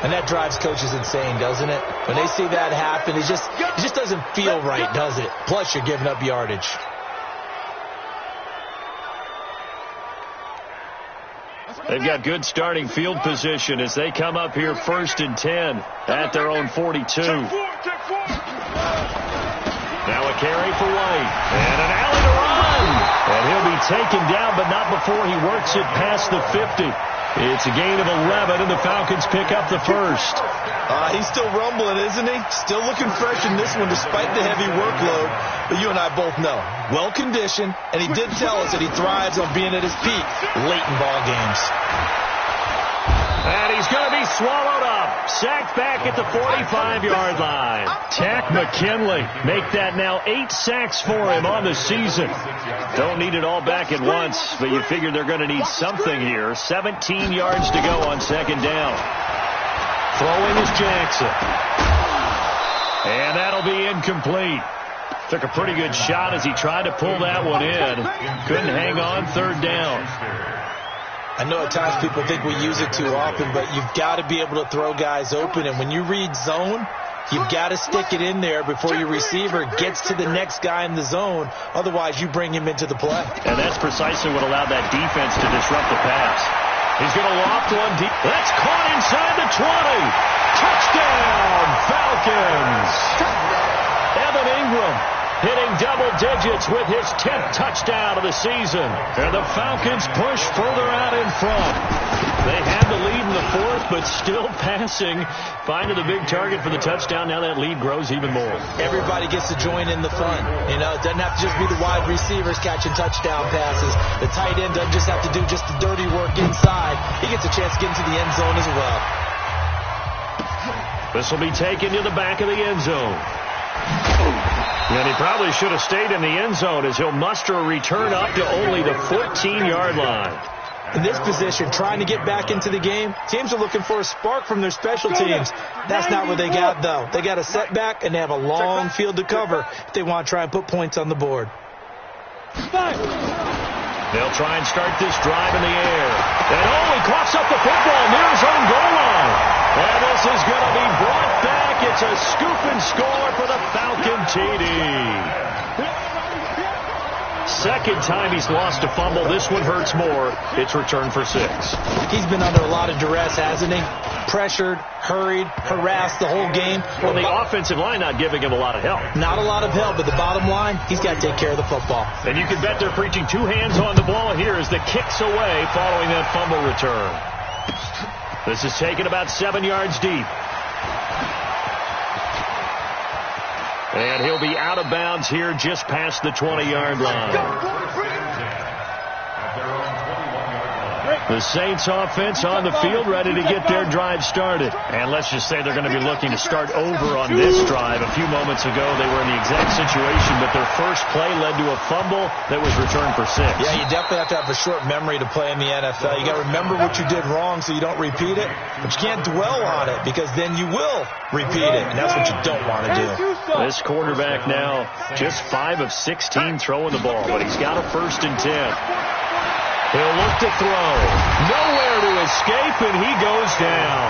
And that drives coaches insane, doesn't it? When they see that happen, it just doesn't feel right, does it? Plus, you're giving up yardage. They've got good starting field position as they come up here 1st and 10 at their own 42. Now a carry for White. And an alley to run. And he'll be taken down, but not before he works it past the 50. It's a gain of 11, and the Falcons pick up the first. He's still rumbling, isn't he? Still looking fresh in this one despite the heavy workload. But you and I both know, well-conditioned, and he did tell us that he thrives on being at his peak late in ball games. And he's going to be swallowed up. Sacked back at the 45-yard line. Tack McKinley. Make that now 8 sacks for him on the season. Don't need it all back at once, but you figure they're going to need something here. 17 yards to go on 2nd down. Throwing is Jackson. And that'll be incomplete. Took a pretty good shot as he tried to pull that one in. Couldn't hang on 3rd down. I know at times people think we use it too often, but you've got to be able to throw guys open. And when you read zone, you've got to stick it in there before your receiver gets to the next guy in the zone. Otherwise, you bring him into the play. And that's precisely what allowed that defense to disrupt the pass. He's going to loft one deep. That's caught inside the 20. Touchdown, Falcons. Evan Ingram hitting double digits with his 10th touchdown of the season. And the Falcons push further out in front. They had the lead in the 4th, but still passing. Finding the big target for the touchdown. Now that lead grows even more. Everybody gets to join in the fun. You know, it doesn't have to just be the wide receivers catching touchdown passes. The tight end doesn't just have to do just the dirty work inside. He gets a chance to get into the end zone as well. This will be taken to the back of the end zone. And he probably should have stayed in the end zone as he'll muster a return up to only the 14-yard line. In this position, trying to get back into the game, teams are looking for a spark from their special teams. That's not what they got, though. They got a setback, and they have a long field to cover if they want to try and put points on the board. They'll try and start this drive in the air. And he coughs up the football near his own goal line. And this is going to be brought back. It's a scoop and score for the Falcon TD. Second time he's lost a fumble. This one hurts more. It's returned for 6. He's been under a lot of duress, hasn't he? Pressured, hurried, harassed the whole game. Well, the offensive line not giving him a lot of help. Not a lot of help, but the bottom line, he's got to take care of the football. And you can bet they're preaching 2 hands on the ball here as the kick's away following that fumble return. This is taken about 7 yards deep. And he'll be out of bounds here just past the 20-yard line. The Saints offense on the field ready to get their drive started. And let's just say they're going to be looking to start over on this drive. A few moments ago, they were in the exact situation, but their first play led to a fumble that was returned for 6. Yeah, you definitely have to have a short memory to play in the NFL. You got to remember what you did wrong so you don't repeat it, but you can't dwell on it because then you will repeat it, and that's what you don't want to do. This quarterback now just 5 of 16 throwing the ball, but he's got a 1st and 10. He'll look to throw. Nowhere to escape, and he goes down.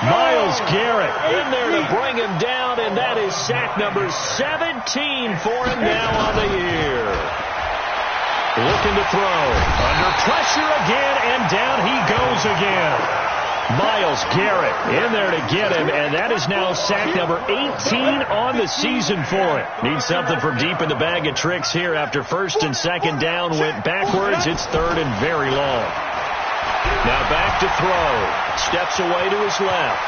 Myles Garrett in there to bring him down, and that is sack number 17 for him now on the year. Looking to throw. Under pressure again, and down he goes again. Myles Garrett in there to get him, and that is now sack number 18 on the season for him. Needs something from deep in the bag of tricks here after 1st and 2nd down went backwards. It's 3rd and very long. Now back to throw. Steps away to his left.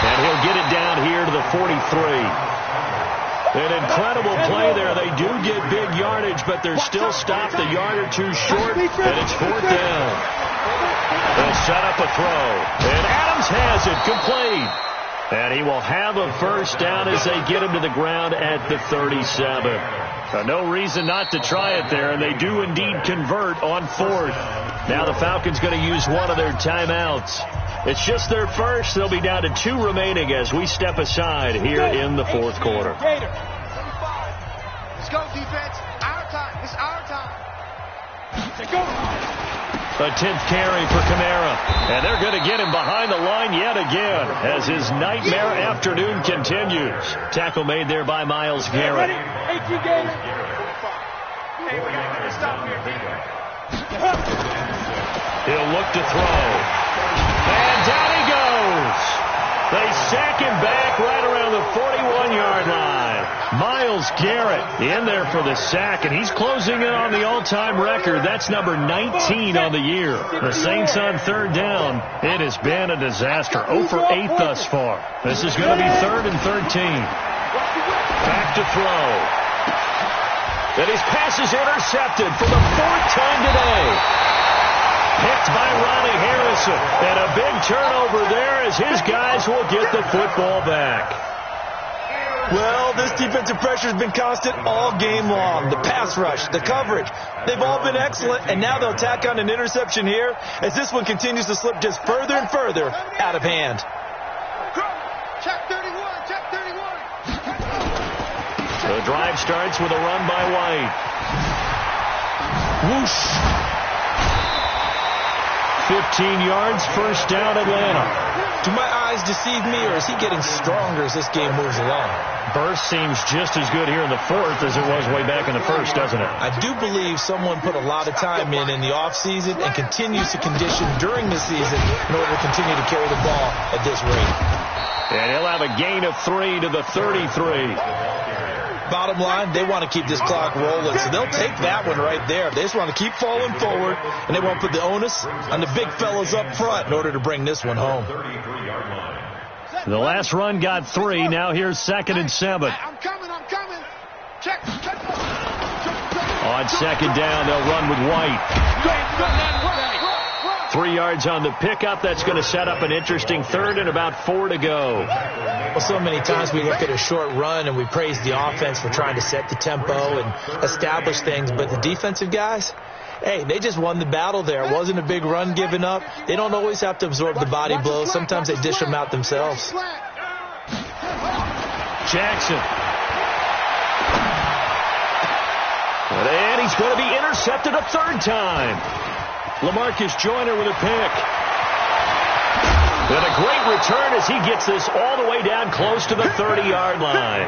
And he'll get it down here to the 43. An incredible play there. They do get big yardage, but they're still stopped a yard or 2 short, and it's 4th down. They'll set up a throw, and Adams has it complete. And he will have a 1st down as they get him to the ground at the 37. No reason not to try it there, and they do indeed convert on 4th. Now the Falcons going to use one of their timeouts. It's just their first. They'll be down to 2 remaining as we step aside here in the fourth quarter. Let's go, defense. Our time. It's our time. A 10th carry for Kamara. And they're going to get him behind the line yet again as his nightmare afternoon continues. Tackle made there by Myles Garrett. Hey, we got to get a stop here, He'll look to throw. And down he goes. They sack him back right around the 41-yard line. Myles Garrett in there for the sack, and he's closing in on the all-time record. That's number 19 on the year. The Saints on third down. It has been a disaster. 0 for 8 thus far. This is going to be 3rd and 13. Back to throw. And his pass is intercepted for the 4th time today. Picked by Ronnie Harrison. And a big turnover there as his guys will get the football back. Well, this defensive pressure has been constant all game long. The pass rush, the coverage, they've all been excellent, and now they'll tack on an interception here as this one continues to slip just further and further out of hand. Check 31, check 31. The drive starts with a run by White. Whoosh. 15 yards, first down Atlanta. Do my eyes deceive me, or is he getting stronger as this game moves along? Burst seems just as good here in the 4th as it was way back in the 1st, doesn't it? I do believe someone put a lot of time in the offseason and continues to condition during the season in order to continue to carry the ball at this rate. And he'll have a gain of 3 to the 33. Bottom line, they want to keep this clock rolling, so they'll take that one right there. They just want to keep falling forward, and they won't put the onus on the big fellas up front in order to bring this one home. The last run got 3. Now here's 2nd and 7. I'm coming. Check. On 2nd down, they'll run with White. 3 yards on the pickup. That's going to set up an interesting 3rd and about 4 to go. Well, so many times we look at a short run and we praise the offense for trying to set the tempo and establish things, but the defensive guys, hey, they just won the battle there. It wasn't a big run given up. They don't always have to absorb the body blows. Sometimes they dish them out themselves. Jackson. And he's going to be intercepted a 3rd time. LaMarcus Joyner with a pick. And a great return as he gets this all the way down close to the 30-yard line.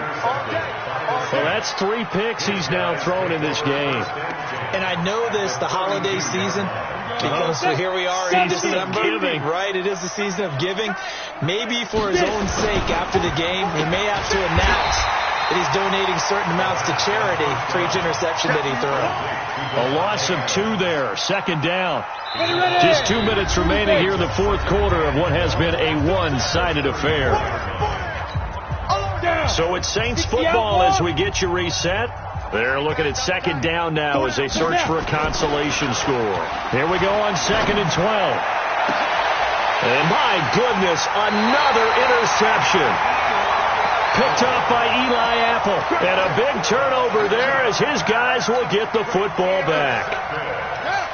Well, that's 3 picks he's now thrown in this game. And I know this, the holiday season, because here we are in December. Giving. Right, it is the season of giving. Maybe for his own sake after the game, he may have to announce that he's donating certain amounts to charity for each interception that he throws. A loss of 2 there. 2nd down. Just 2 minutes remaining here in the 4th quarter of what has been a one-sided affair. So it's Saints football as we get you reset. They're looking at 2nd down now as they search for a consolation score. Here we go on 2nd and 12. And my goodness, another interception. Picked off by Eli Apple. And a big turnover there as his guys will get the football back.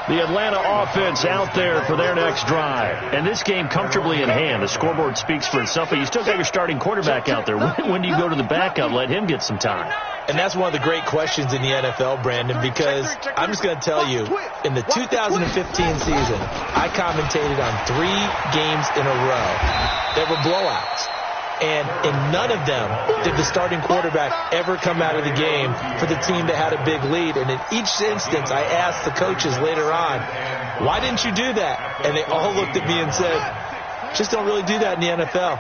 The Atlanta offense out there for their next drive. And this game comfortably in hand. The scoreboard speaks for itself, but you still got your starting quarterback out there. When do you go to the backup? Let him get some time. And that's one of the great questions in the NFL, Brandon, because I'm just going to tell you, in the 2015 season, I commentated on 3 games in a row that were blowouts. And in none of them did the starting quarterback ever come out of the game for the team that had a big lead. And in each instance, I asked the coaches later on, why didn't you do that? And they all looked at me and said, just don't really do that in the NFL.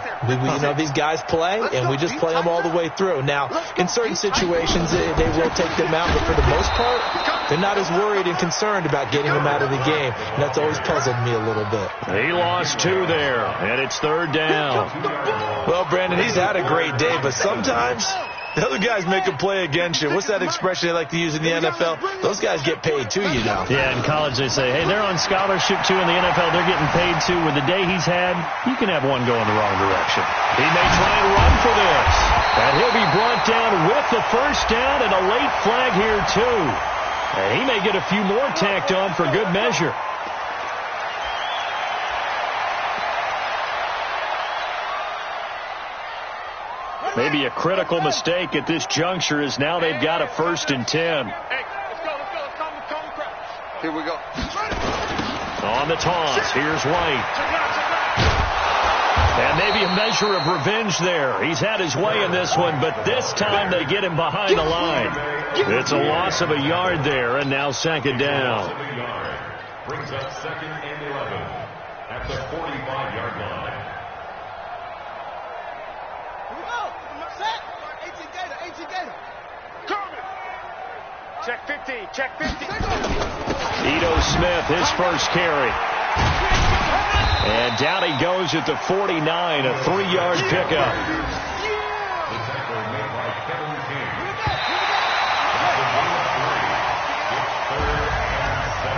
These guys play, and we just play them all the way through. Now, in certain situations, they will take them out, but for the most part, they're not as worried and concerned about getting them out of the game, and that's always puzzled me a little bit. He lost 2 there, and it's 3rd down. Well, Brandon, he's had a great day, but sometimes the other guys make a play against you. What's that expression they like to use in the NFL? Those guys get paid too, you know. Yeah, in college they say, hey, they're on scholarship too. In the NFL, they're getting paid too. With the day he's had, you can have one go in the wrong direction. He may try and run for this. And he'll be brought down with the first down and a late flag here too. And he may get a few more tacked on for good measure. Maybe a critical mistake at this juncture is now they've got a 1st and 10. Hey, let's go. Here we go. On the toss, here's White. And maybe a measure of revenge there. He's had his way in this one, but this time they get him behind the line. It's a loss of a yard there, and now 2nd down. Brings up 2nd and 11 at the 45-yard line. Here we go. Set. 18 Gator. Coming. Check 15. Check 15. Ito Smith, his first carry. And down he goes at the 49, a 3-yard pickup. The tackle made by Kevin King.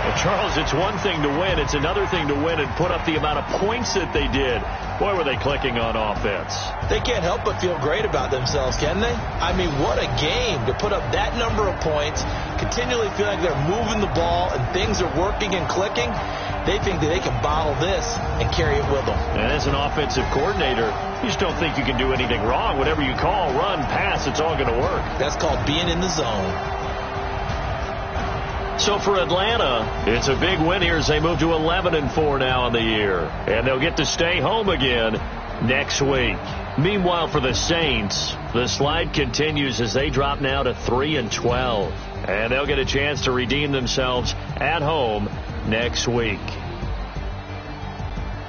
Well, Charles, it's one thing to win. It's another thing to win and put up the amount of points that they did. Boy, were they clicking on offense. They can't help but feel great about themselves, can they? I mean, what a game to put up that number of points, continually feel like they're moving the ball and things are working and clicking. They think that they can bottle this and carry it with them. And as an offensive coordinator, you just don't think you can do anything wrong. Whatever you call, run, pass, it's all going to work. That's called being in the zone. So for Atlanta, it's a big win here as they move to 11-4 now in the year. And they'll get to stay home again next week. Meanwhile, for the Saints, the slide continues as they drop now to 3-12. And they'll get a chance to redeem themselves at home next week.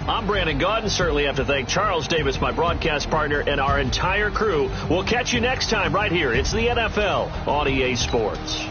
I'm Brandon Gaudin. Certainly have to thank Charles Davis, my broadcast partner, and our entire crew. We'll catch you next time right here. It's the NFL on EA Sports.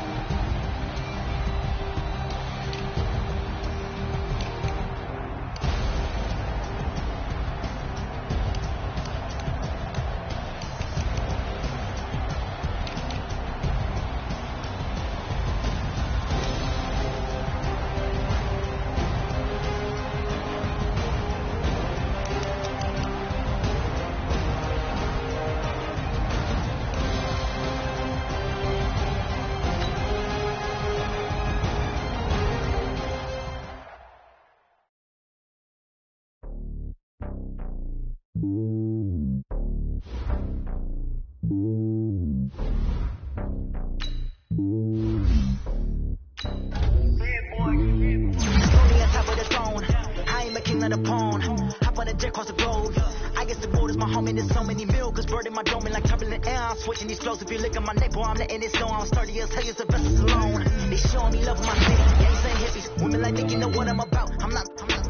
Switching these flows, if you look at my neck, boy, I'm letting it slow. I'm sturdy as hell, it's the vessels alone. They showing me love in my city, gangs and hippies. Women like me, you know what I'm about. I'm not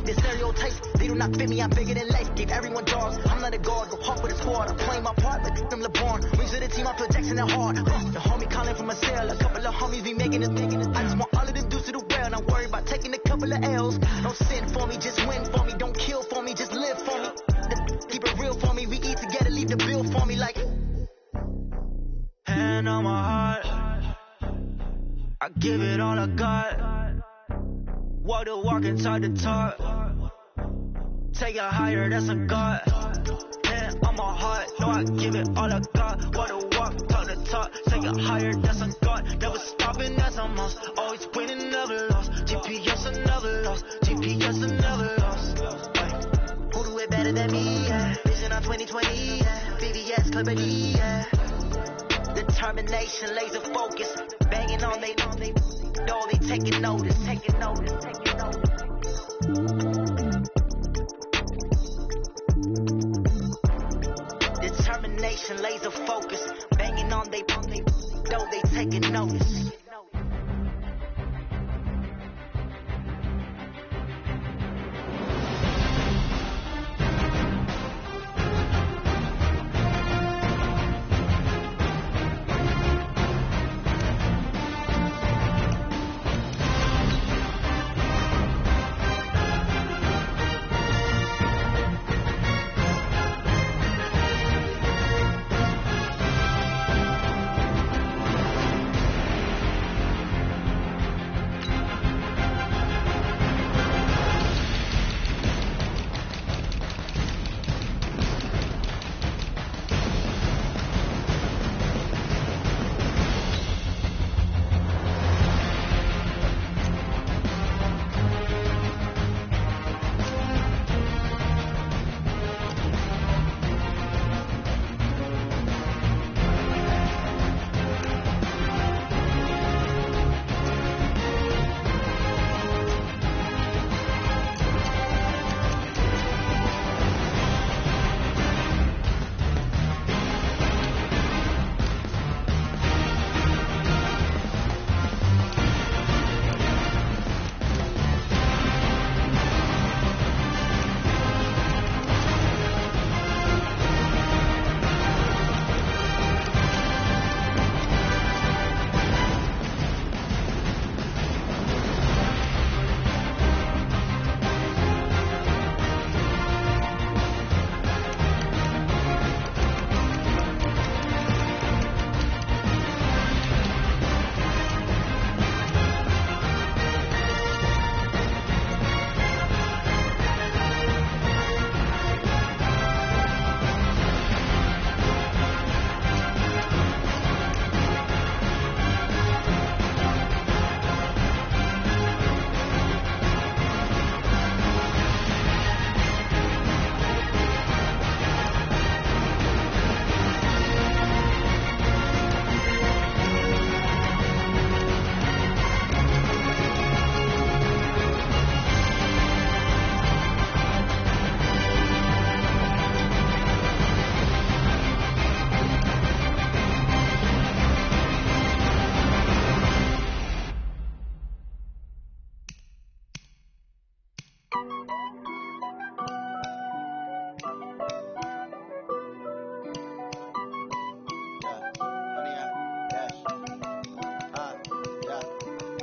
the stereotypes, they do not fit me. I'm bigger than life, gave everyone dogs. I'm not a guard, go hard with a squad. I'm playing my part, like them LeBron. Rings to the team, I feel Jackson and hard. The homie calling from a cell, a couple of homies be making it, I just want all of them dudes to do well. Don't worry about taking a couple of L's. Don't sin for me, just win for me. Don't kill for me, just live for me. Keep it real for me, we eat together, leave the bill for me like... Hand on my heart, I give it all I got. Walk the walk and talk the talk. Take it higher, that's a God. Hand on my heart, no, I give it all I got. Walk the walk, talk the talk. Take it higher, that's a God. Never stopping, that's a must. Always winning, never lost. GPS, I never lost. GPS, I never lost. Who do it better than me? Yeah. Vision on 2020, yeah. VVS, Clipper, yeah. Determination, laser focus, banging on they know they taking notice. Determination, laser focus, banging on they know they taking notice.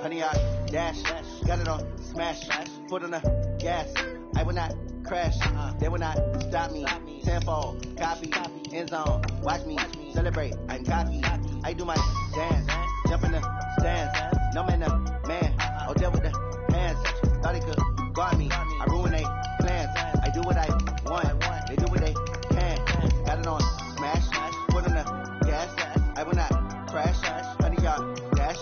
100 yard dash. Got it on smash. Foot on the gas. I will not crash. They will not stop me. Tenfold, copy, end zone. Watch me celebrate. I'm cocky. I do my dance. Jump in the stands. No man, the man. Oh, deal with the hands. Thought he could guard me. I ruin they plans. I do what I want. They do what they can. Got it on smash. Foot on the gas. I will not crash. 100 yard dash.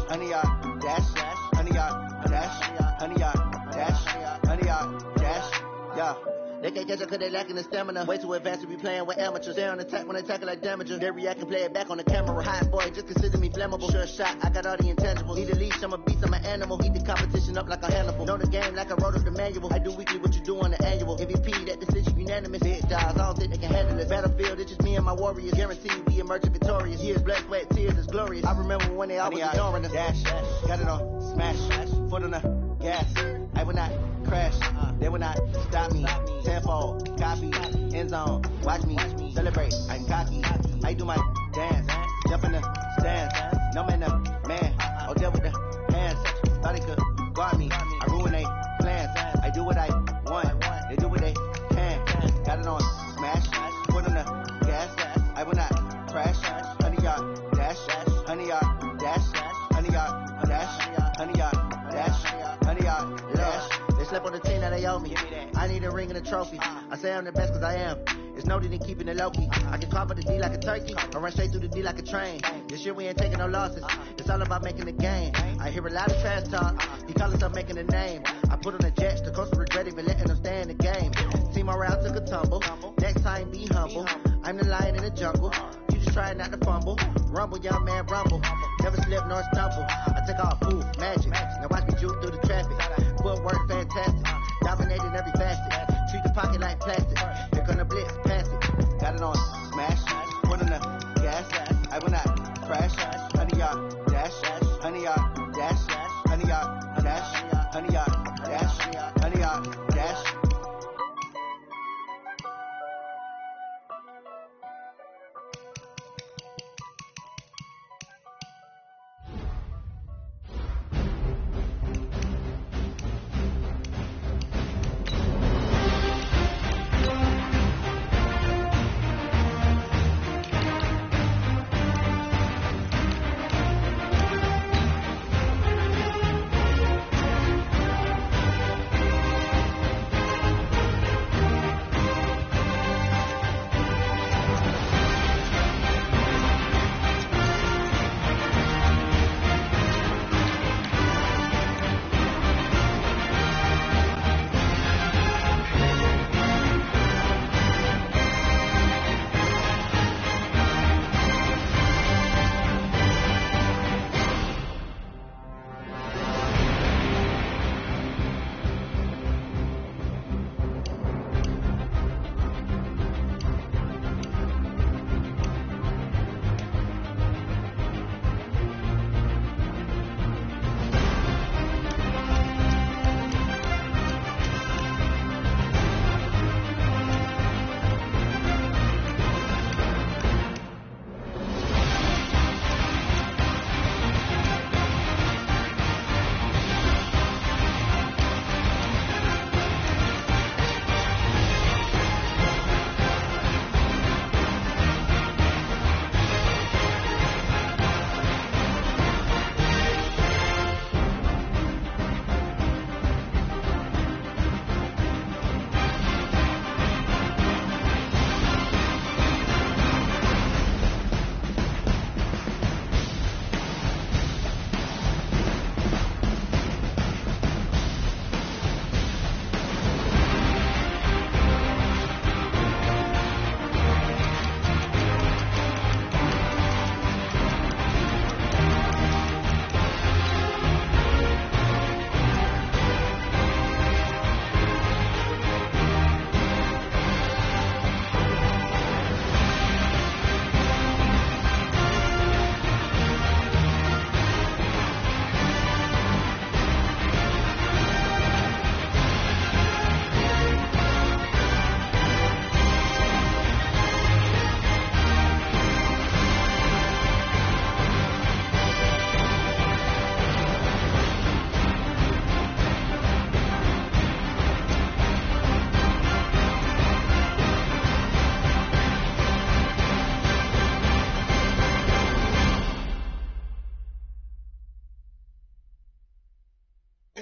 100 yard dash. 100 yard dash. 100 yard dash. 100 yard dash. Yeah. They can't catch up cause they lacking the stamina. Way too advanced to be playing with amateurs. Stay on attack when they tackle like damager. They react and play it back on the camera. Hot boy, just consider me flammable. Sure shot, I got all the intangibles. Need a leash, I'm a beast, I'm an animal. Heat the competition up like a Hannibal. Know the game like I wrote up the manual. I do weekly what you do on the annual. MVP, that decision unanimous. Big dogs, I don't think they can handle it. Battlefield, it's just me and my warriors. Guaranteed we emerge victorious. Years, blood, sweat, tears, it's glorious. I remember when they always ignoring us. Dash, got it on smash. Foot on the gas. I will not crash. They will not stop me. Tenfold, copy, end zone. Watch me celebrate. I'm cocky. I do my dance. Jump in the stands. No man, the man. Oh, deal with the hands. Thought he could guard me. I ruin they plans. I do what I want. They do what they can. Got it on smash. Foot on the gas. I will not crash. 100 yard dash. 100 yard dash. 100 yard dash. 100 yard dash. 100 yard dash. They slept on the team that they owe me. I need a ring and a trophy. I say I'm the best cause I am. It's no need in keeping it low-key. I can carve up the D like a turkey. I run straight through the D like a train. This year we ain't taking no losses. It's all about making the game. I hear a lot of trash talk. He call himself making a name. I put on the jets. The coach will regret even letting them stay in the game. Team morale took a tumble. Next time be humble. I'm the lion in the jungle. You just try not to fumble. Rumble, young man, rumble. Never slip nor stumble. I take off food, magic. Now watch me juke through the traffic. Footwork fantastic. Dominating every facet. Treat the pocket like plastic. Here come the blitz, pass it. Got it on smash. Foot on the gas. I will not crash. 100 yard dash. 100 yard dash. 100 yard dash. 100 yard dash. 100 yard dash.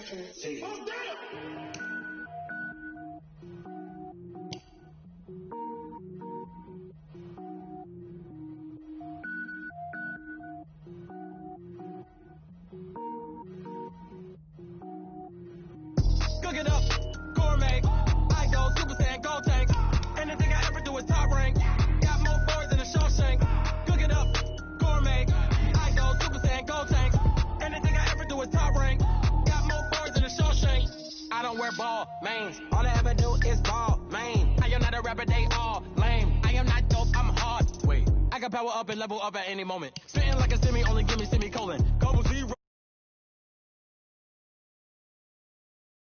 Cook it up, gourmet. I go Super Saiyan, gold tanks. Anything I ever do is top rank. Got more boys than a Shawshank. Cook it up, gourmet. I go Super Saiyan, gold tanks. Anything I ever do is top rank. Got more boys than a Shawshank. I don't wear ball mains. All I ever do is ball main. I am not a rapper, they all lame. I am not dope, I'm hard. Wait, I can power up and level up at any moment. Spitting like a